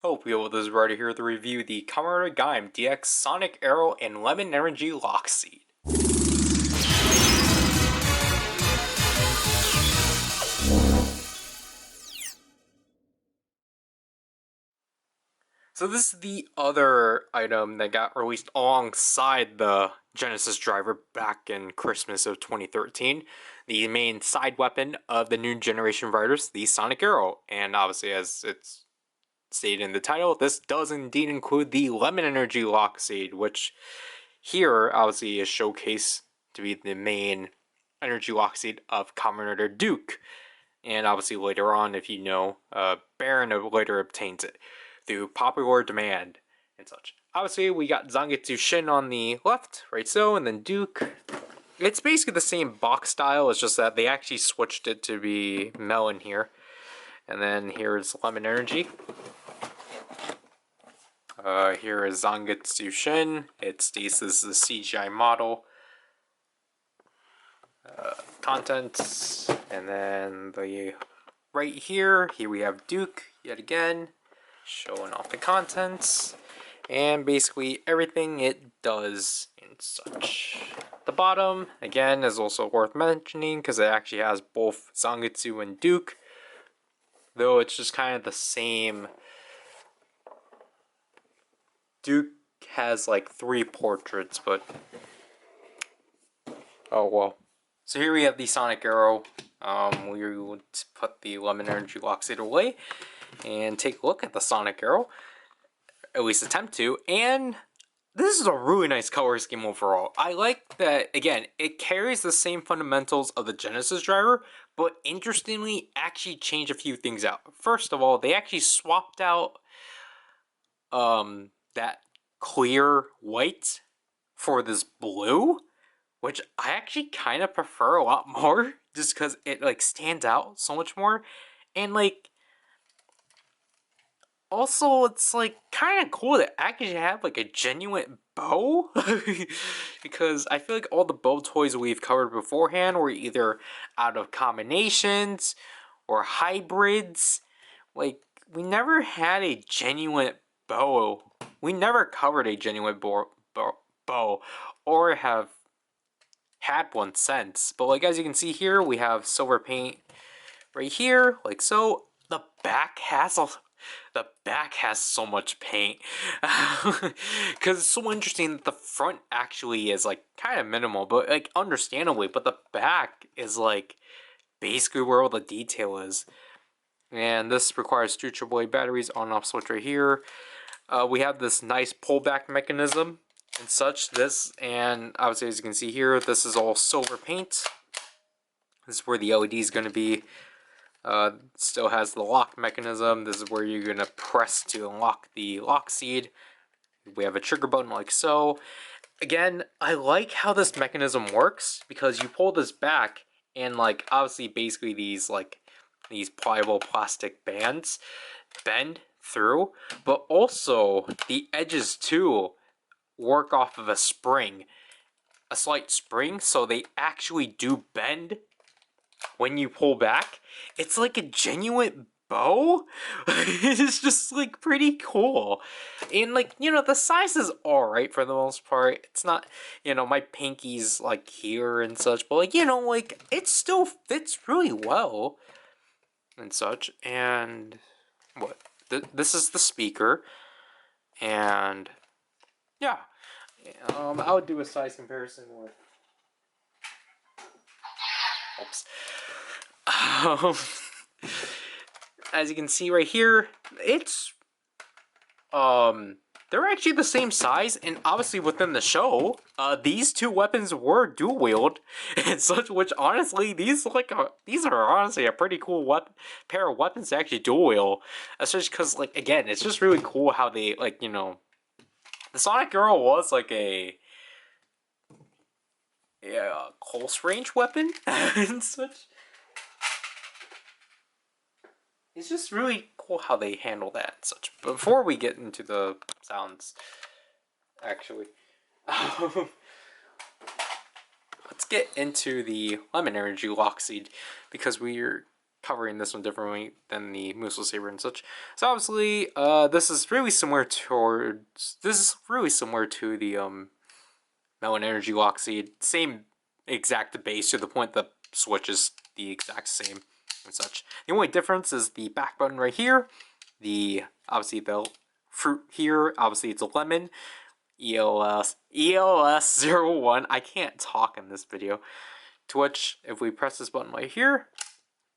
Hope you this is Ryder here to review the Kamen Gaim DX Sonic Arrow and Lemon Energy Lockseed. So this is the other item that got released alongside the Genesis driver back in Christmas of 2013. The main side weapon of the new generation Riders, the Sonic Arrow. And obviously, as it's stated in the title, this does indeed include the Lemon Energy Lockseed, which here obviously is showcased to be the main energy Lockseed of Kamen Rider Duke. And obviously later on, if you know, Baron later obtains it through popular demand and such. Obviously, we got Zangetsu Shin on the left, right so, and then Duke. It's basically the same box style, it's just that they actually switched it to be melon here. And then here's Lemon Energy. Here is Zangetsu Shin. It states this is a CGI model. Contents, and then the right here we have Duke yet again, showing off the contents and basically everything it does and such. The bottom again is also worth mentioning because it actually has both Zangetsu and Duke, though it's just kind of the same. Duke has like 3 portraits, but oh well. So here we have the Sonic Arrow. We would put the Lemon Energy Lockseed away and take a look at the Sonic Arrow, at least attempt to, and this is a really nice color scheme overall. I like that, again, it carries the same fundamentals of the Genesis driver, but interestingly actually changed a few things out. First of all, they actually swapped out that clear white for this blue, which I actually kind of prefer a lot more, just because it like stands out so much more, and like also it's like kind of cool to actually have like a genuine bow, because I feel like all the bow toys we've covered beforehand were either out of combinations or hybrids. Like we never had a genuine bow. We never covered a genuine bow or have had one since. But like as you can see here, we have silver paint right here, like so. The back has so much paint, because it's so interesting that the front actually is like kind of minimal, but like understandably, but the back is like basically where all the detail is. And this requires 2 AAA batteries, on off switch right here. We have this nice pullback mechanism and such. This, and obviously as you can see here, this is all silver paint. This is where the LED is going to be. Still has the lock mechanism. This is where you're going to press to unlock the Lockseed. We have a trigger button like so. Again, I like how this mechanism works, because you pull this back and like obviously basically these pliable plastic bands bend through, but also the edges too work off of a spring, a slight spring, so they actually do bend when you pull back. It's like a genuine bow. It's just like pretty cool, and like, you know, the size is alright for the most part. It's not, you know, my pinky's like here and such, but like, you know, like it still fits really well and such. And what, this is the speaker, and yeah, I would do a size comparison with, oops. As you can see right here, it's they're actually the same size, and obviously within the show, these 2 weapons were dual wield and such. Which honestly, these are honestly a pretty cool pair of weapons to actually dual wield, especially because like again, it's just really cool how they, like, you know, the Sonic Girl was like a close range weapon and such. It's just really cool how they handle that and such. Before we get into the sounds, actually, let's get into the Lemon Energy Lockseed, because we're covering this one differently than the Muso Saber and such. So obviously, this is really similar to the Melon Energy Lockseed. Same exact base to the point the switch is the exact same and such. The only difference is the back button right here. Obviously the fruit here, obviously it's a lemon. EOS01. I can't talk in this video. To which, if we press this button right here,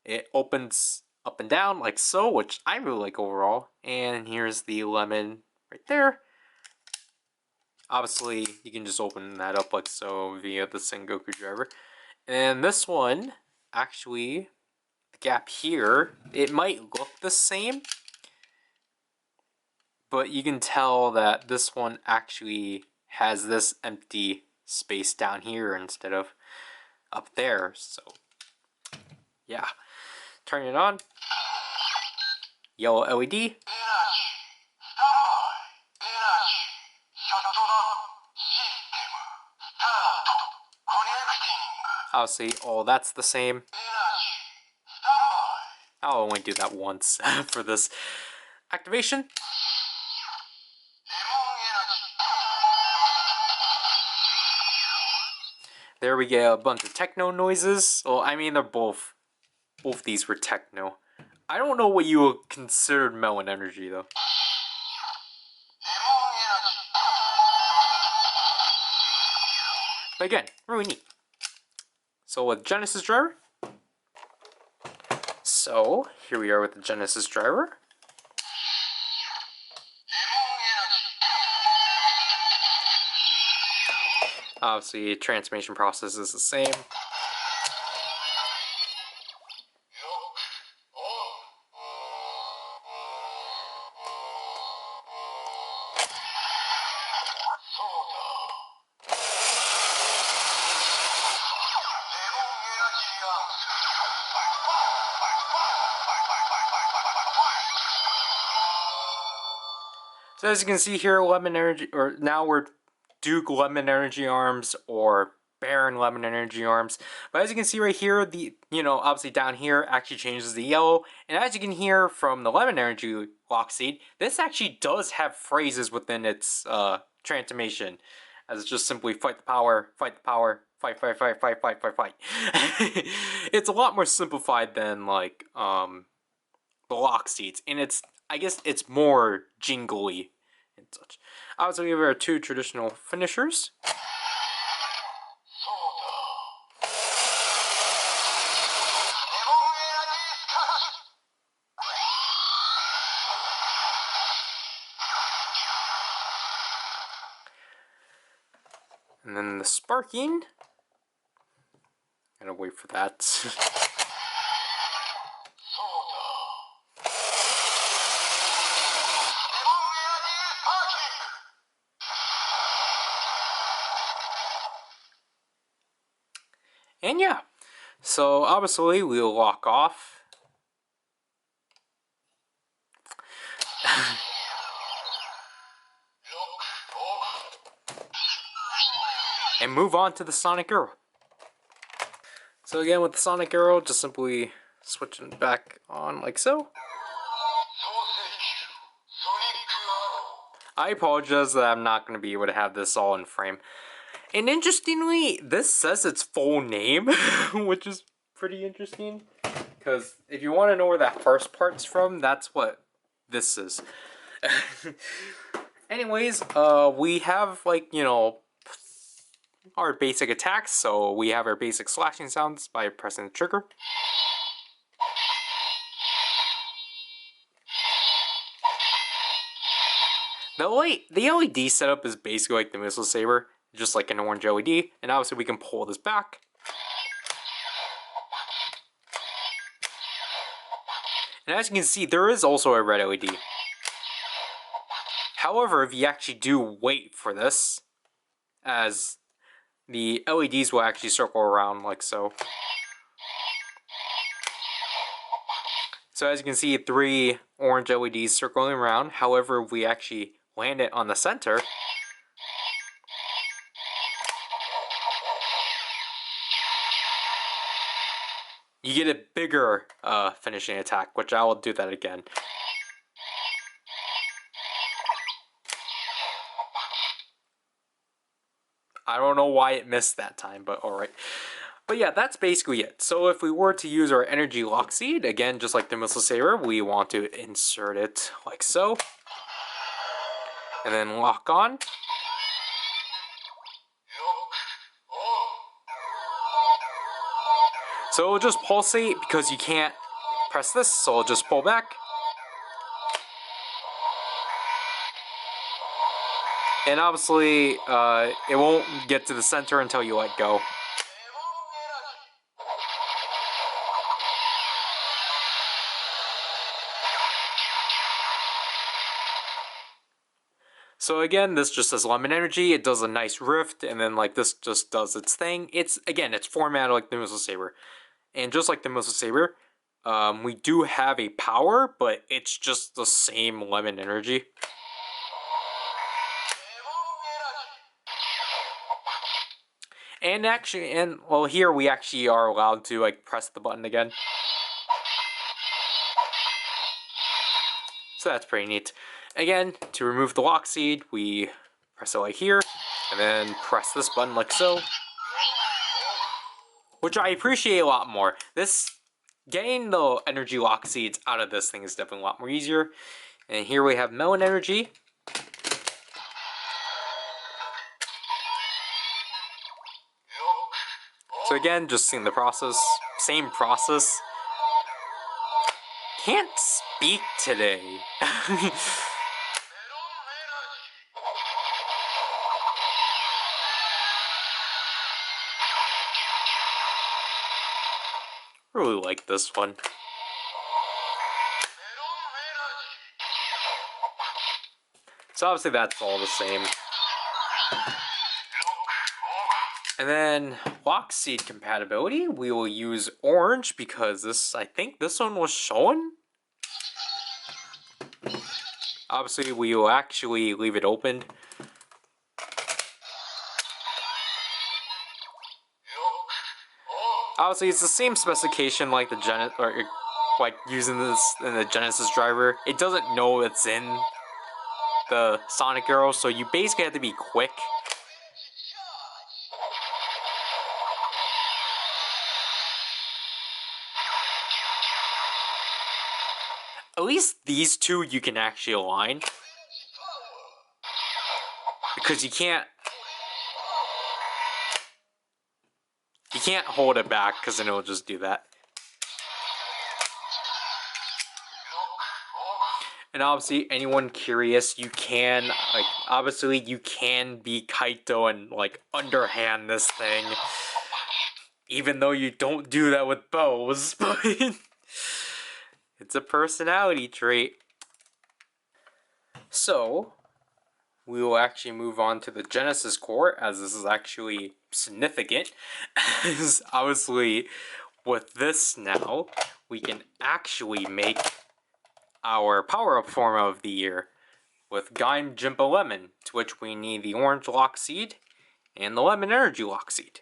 it opens up and down like so, which I really like overall. And here's the lemon right there. Obviously, you can just open that up like so via the Sengoku driver. And this one, actually, the gap here, it might look the same, but you can tell that this one actually has this empty space down here instead of up there. So, yeah. Turn it on. Yellow LED. Obviously, all that's the same. I'll only do that once for this activation. There we get a bunch of techno noises. Well, I mean, they're both these were techno. I don't know what you would consider melon energy, though. But again, really neat. So with Genesis driver. So here we are with the Genesis driver. Obviously, transformation process is the same. So as you can see here, Lemon Energy, or now we're Duke Lemon Energy Arms or Baron Lemon Energy Arms. But as you can see right here, obviously down here actually changes the yellow. And as you can hear from the Lemon Energy Lockseed, this actually does have phrases within its transformation. As it's just simply fight the power, fight the power, fight, fight, fight, fight, fight, fight, fight. It's a lot more simplified than like the Lockseeds. And I guess it's more jingly and such. Obviously, we have our two traditional finishers. And then the sparking. Gotta wait for that. And yeah, so obviously we'll lock off. And move on to the Sonic Arrow. So again, with the Sonic Arrow, just simply switching it back on like so. I apologize that I'm not going to be able to have this all in frame. And interestingly, this says its full name, which is pretty interesting. Because if you want to know where that first part's from, that's what this is. Anyways, we have, like, our basic attacks. So we have our basic slashing sounds by pressing the trigger. The LED setup is basically like the Missile Saber, just like an orange LED, and obviously we can pull this back. And as you can see, there is also a red LED. However, if you actually do wait for this, as the LEDs will actually circle around like so. So as you can see, 3 orange LEDs circling around. However, if we actually land it on the center, you get a bigger finishing attack, which I will do that again. I don't know why it missed that time, but alright. But yeah, that's basically it. So if we were to use our energy Lockseed, again, just like the Missile Saber, we want to insert it like so. And then lock on. So it'll just pulsate because you can't press this, so it'll just pull back. And obviously, it won't get to the center until you let go. So again, this just says Lemon Energy, it does a nice rift, and then like this just does its thing. It's formatted like the Missile Saber. And just like the Missile Saber, we do have a power, but it's just the same Lemon Energy. And actually, well, here we actually are allowed to like press the button again. So that's pretty neat. Again, to remove the Lockseed, we press it like here, and then press this button like so. Which I appreciate a lot more. Getting the energy Lockseeds out of this thing is definitely a lot more easier. And here we have Melon Energy. So again, just seeing the process, same process. Can't speak today. Really like this one. So obviously that's all the same. And then Lockseed compatibility, we will use orange because I think this one was shown. Obviously we will actually leave it open. Obviously it's the same specification like the like using this in the Genesis driver. It doesn't know it's in the Sonic Arrow, so you basically have to be quick. At least these two you can actually align. Because you can't hold it back because then it'll just do that. And obviously, anyone curious, you can, like, obviously you can be Kaito and, like, underhand this thing. Even though you don't do that with bows, but it's a personality trait. So, we will actually move on to the Genesis core, as this is actually significant. As obviously, with this now, we can actually make our power-up form of the year with Gaim Jimba Lemon, to which we need the orange Lockseed and the lemon energy Lockseed.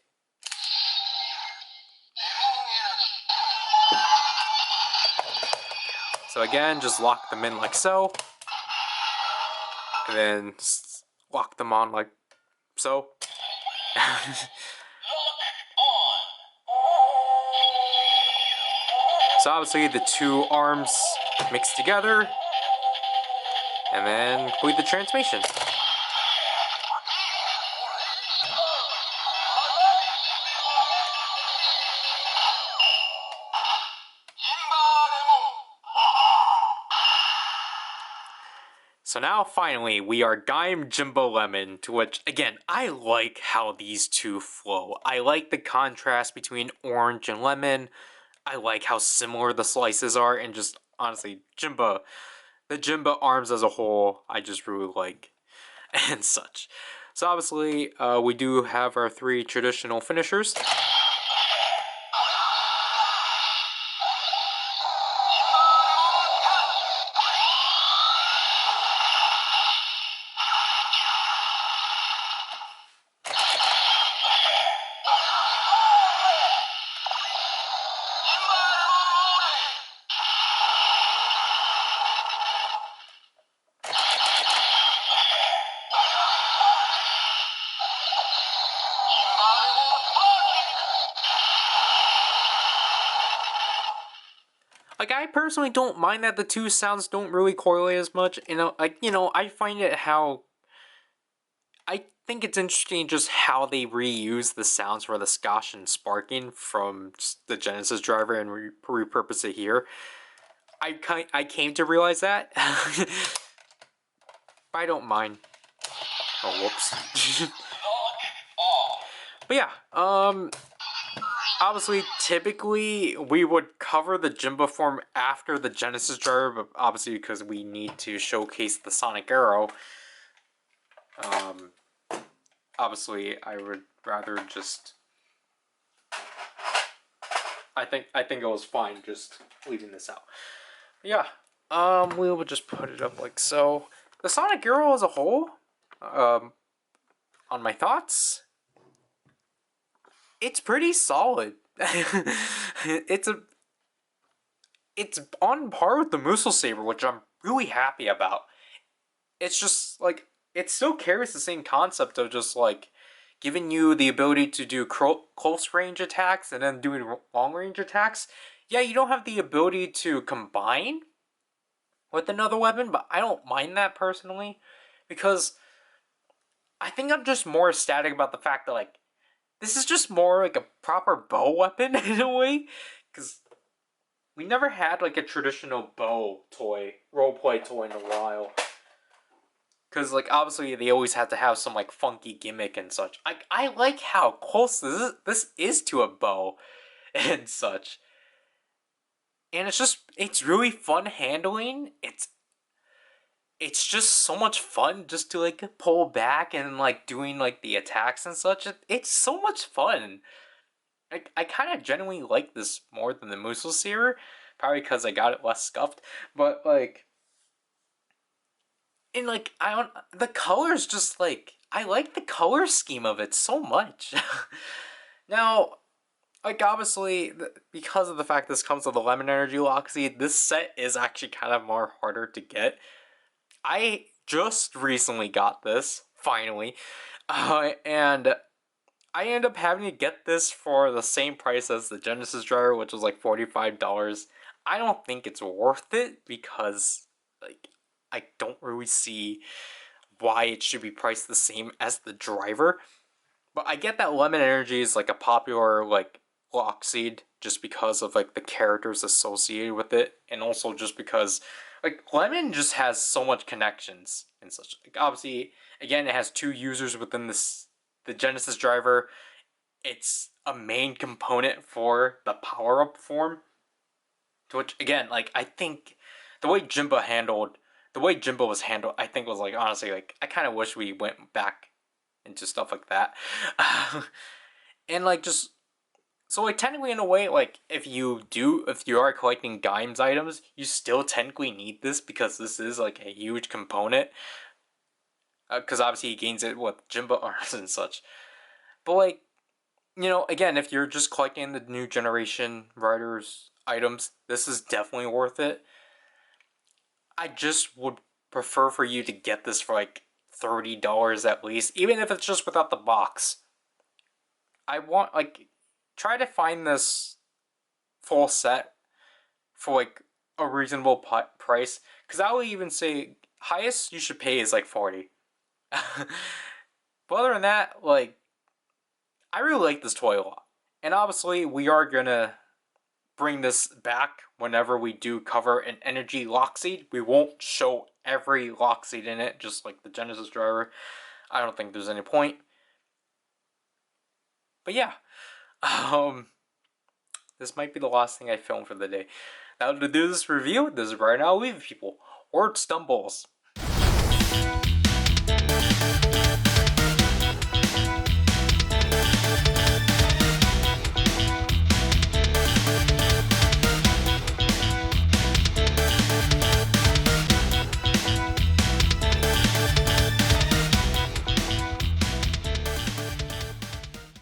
So again, just lock them in like so, and then lock them on like so. So obviously the two arms mix together, and then complete the transformation. So now finally we are Gaim Jimba Lemon, to which again I like how these two flow. I like the contrast between orange and lemon. I like how similar the slices are, and just honestly the Jimba arms as a whole I just really like and such. So obviously we do have our three traditional finishers. Like, I personally don't mind that the two sounds don't really correlate as much. I find it how I think it's interesting just how they reuse the sounds for the Skosh and Sparking from just the Genesis driver and repurpose it here. I came to realize that, but I don't mind. Oh, whoops. But yeah, obviously, typically we would cover the Jimba form after the Genesis driver, but obviously because we need to showcase the Sonic Arrow, obviously I would rather just. I think it was fine just leaving this out. But yeah, we will just put it up like so. The Sonic Arrow as a whole, on my thoughts, it's pretty solid. it's on par with the Musou Saber, which I'm really happy about. It's just like it still carries the same concept of just like giving you the ability to do close range attacks and then doing long range attacks. Yeah, you don't have the ability to combine with another weapon, but I don't mind that personally because I think I'm just more ecstatic about the fact that like this is just more like a proper bow weapon in a way, because we never had like a traditional bow toy, roleplay toy in a while. Because, like, obviously they always had to have some, like, funky gimmick and such. I like how close this is to a bow and such. And it's really fun handling. It's just so much fun just to, like, pull back and, like, doing, like, the attacks and such. It's so much fun. I kind of genuinely like this more than the Musou Seer. Probably because I got it less scuffed. But, like... And like the colors just like I like the color scheme of it so much. Now, like obviously because of the fact this comes with the Lemon Energy Lockseed, this set is actually kind of more harder to get. I just recently got this finally, and I end up having to get this for the same price as the Genesis driver, which was like $45. I don't think it's worth it because like I don't really see why it should be priced the same as the driver. But I get that Lemon Energy is like a popular like Lockseed just because of like the characters associated with it, and also just because like Lemon just has so much connections and such. Like, obviously, again, it has two users within the Genesis driver. It's a main component for the power up form. To which again, like I think the way Jimba was handled, I think was like honestly like I kind of wish we went back into stuff like that, and like just so like technically in a way like if you are collecting Gaim's items, you still technically need this because this is like a huge component. Because obviously he gains it with Jimba arms and such, but like again if you're just collecting the new generation Ryder's items, this is definitely worth it. I just would prefer for you to get this for like $30 at least, even if it's just without the box. I want like try to find this full set for like a reasonable price, because I would even say highest you should pay is like 40. But other than that, like I really like this toy a lot, and obviously we are gonna bring this back whenever we do cover an energy Lockseed. We won't show every Lockseed in it, just like the Genesis driver. I don't think there's any point. But yeah, this might be the last thing I film for the day. Now to do this review, this is Ryder. I'll leave people. Word stumbles.